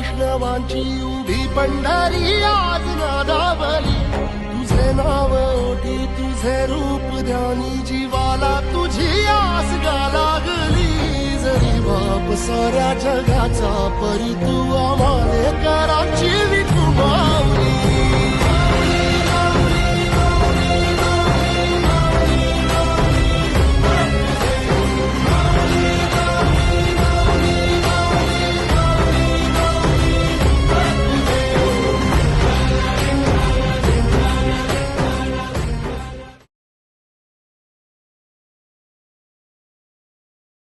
वैष्णवांची उभी पंढरी आज नादावली, तुझे नाव ओठी तुझे रूप ध्यानी, जीवाला तुझी आस गा लागली. जरी बाप साऱ्या जगाचा परी तू आम्हाले